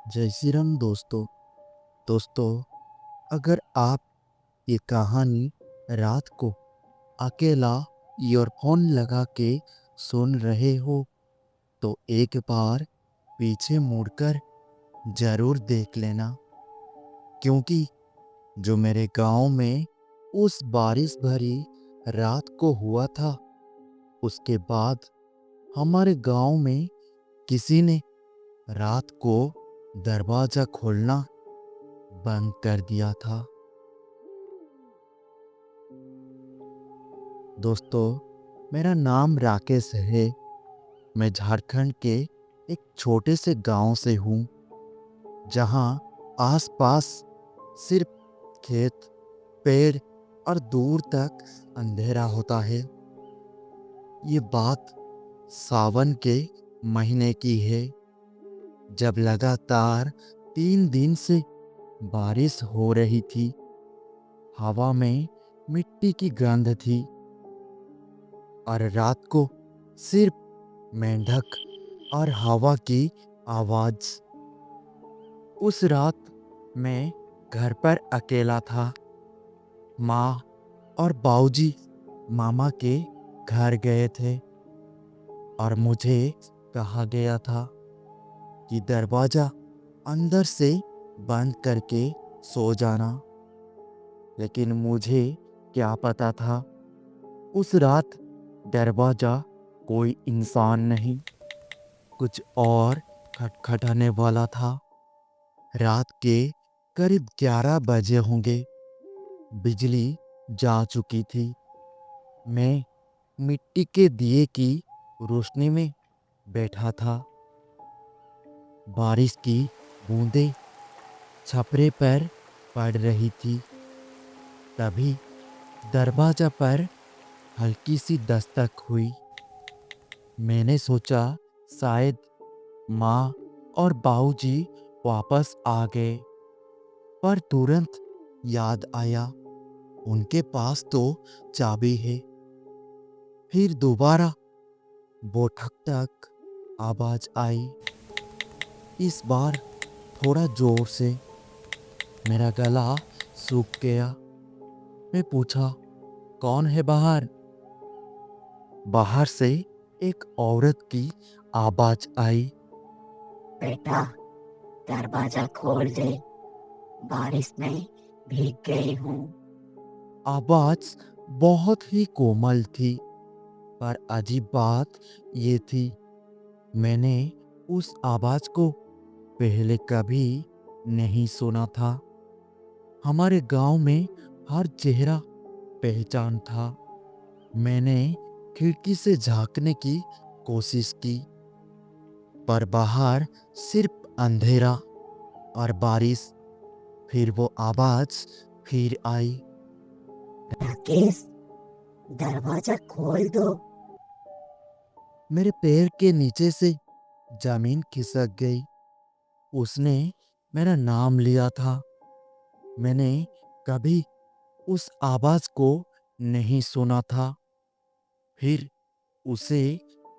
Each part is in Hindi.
जय श्री राम दोस्तों। अगर आप ये कहानी रात को अकेला ईयरफोन लगा के सुन रहे हो तो एक बार पीछे मुड़कर जरूर देख लेना, क्योंकि जो मेरे गांव में उस बारिश भरी रात को हुआ था, उसके बाद हमारे गांव में किसी ने रात को दरवाजा खोलना बंद कर दिया था। दोस्तों, मेरा नाम राकेश है। मैं झारखंड के एक छोटे से गांव से हूँ, जहाँ आसपास सिर्फ खेत, पेड़ और दूर तक अंधेरा होता है। ये बात सावन के महीने की है, जब लगातार 3 दिन से बारिश हो रही थी। हवा में मिट्टी की गंध थी और रात को सिर्फ मेंढक और हवा की आवाज। उस रात मैं घर पर अकेला था। माँ और बाऊजी मामा के घर गए थे और मुझे कहा गया था कि दरवाजा अंदर से बंद करके सो जाना। लेकिन मुझे क्या पता था, उस रात दरवाजा कोई इंसान नहीं, कुछ और खटखटाने वाला था। रात के करीब 11 बजे होंगे। बिजली जा चुकी थी। मैं मिट्टी के दिए की रोशनी में बैठा था। बारिश की बूंदें छपरे पर पड़ रही थी। तभी दरवाजा पर हल्की सी दस्तक हुई। मैंने सोचा शायद माँ और बाऊजी वापस आ गए, पर तुरंत याद आया उनके पास तो चाबी है। फिर दोबारा वो ठक ठक आवाज आई, इस बार थोड़ा जोर से। मेरा गला सूख गया। मैं पूछा, कौन है बाहर? बाहर से एक औरत की आवाज आई, बेटा, दरवाजा खोल दे, बारिश में भीग गई हूँ। आवाज बहुत ही कोमल थी, पर अजीब बात ये थी, मैंने उस आवाज को पहले कभी नहीं सुना था। हमारे गांव में हर चेहरा पहचान था। मैंने खिड़की से झांकने की कोशिश की, पर बाहर सिर्फ अंधेरा और बारिश। फिर वो आवाज फिर आई, राकेश, दरवाजा खोल दो। मेरे पैर के नीचे से जमीन खिसक गई। उसने मेरा नाम लिया था। मैंने कभी उस आवाज को नहीं सुना था। फिर उसे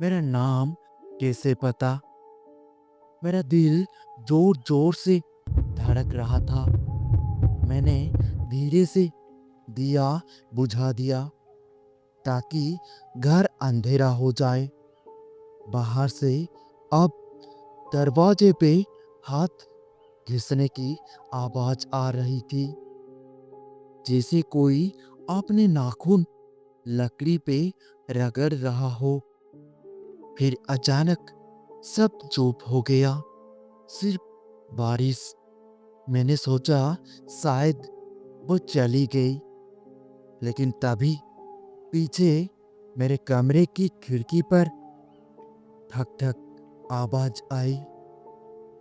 मेरा नाम कैसे पता? मेरा दिल जोर जोर से धड़क रहा था। मैंने धीरे से दिया बुझा दिया, ताकि घर अंधेरा हो जाए। बाहर से अब दरवाजे पे हाथ घिसने की आवाज आ रही थी, जैसे कोई अपने नाखून लकड़ी पे रगड़ रहा हो। फिर अचानक सब चुप हो गया, सिर्फ बारिश। मैंने सोचा शायद वो चली गई, लेकिन तभी पीछे मेरे कमरे की खिड़की पर ठक ठक आवाज आई।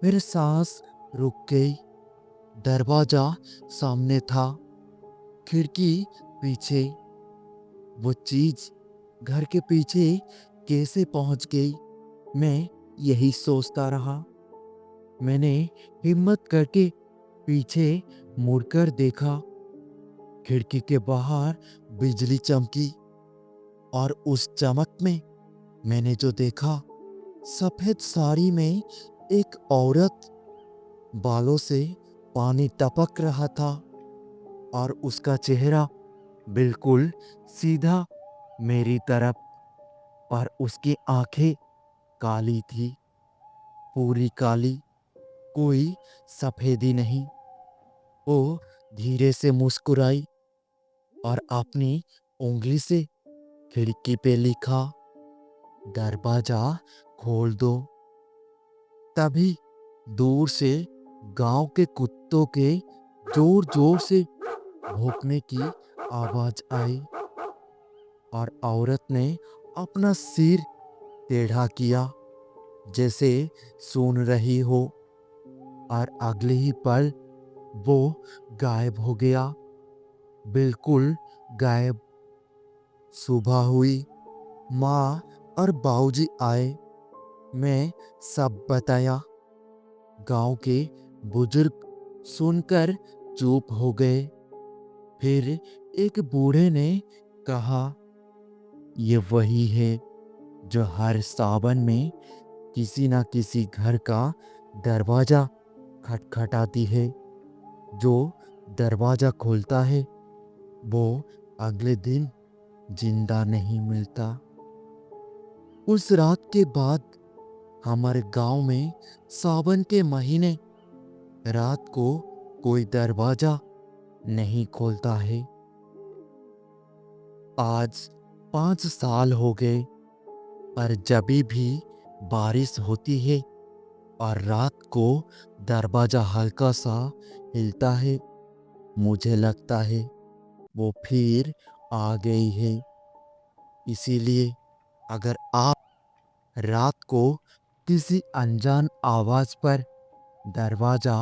मेरे सांस रुक गई। दरवाजा सामने था, खिड़की पीछे। वो चीज घर के पीछे कैसे पहुंच गई, मैं यही सोचता रहा। मैंने हिम्मत करके पीछे मुड़कर देखा। खिड़की के बाहर बिजली चमकी और उस चमक में मैंने जो देखा, सफेद साड़ी में एक औरत बालों से पानी टपक रहा था और उसका चेहरा बिल्कुल सीधा मेरी तरफ, और उसकी आंखें काली थी, पूरी काली, कोई सफेदी नहीं। वो धीरे से मुस्कुराई और अपनी उंगली से खिड़की पे लिखा, दरवाजा खोल दो। तभी दूर से गांव के कुत्तों के जोर जोर से भौंकने की आवाज आई और औरत ने अपना सिर टेढ़ा किया जैसे सुन रही हो, और अगले ही पल वो गायब हो गया, बिल्कुल गायब। सुबह हुई, माँ और बाबूजी आए, मैं सब बताया। गांव के बुजुर्ग सुनकर चुप हो गए। फिर एक बूढ़े ने कहा, ये वही है जो हर सावन में किसी ना किसी घर का दरवाजा खटखटाती है। जो दरवाजा खोलता है वो अगले दिन जिंदा नहीं मिलता। उस रात के बाद हमारे गांव में सावन के महीने रात को कोई दरवाजा नहीं खोलता है। आज 5 साल हो गए, पर जभी भी बारिश होती है और रात को दरवाजा हल्का सा हिलता है, मुझे लगता है वो फिर आ गई है। इसीलिए अगर आप रात को किसी अनजान आवाज पर दरवाजा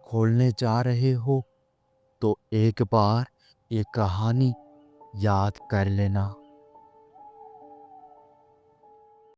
खोलने जा रहे हो तो एक बार ये कहानी याद कर लेना।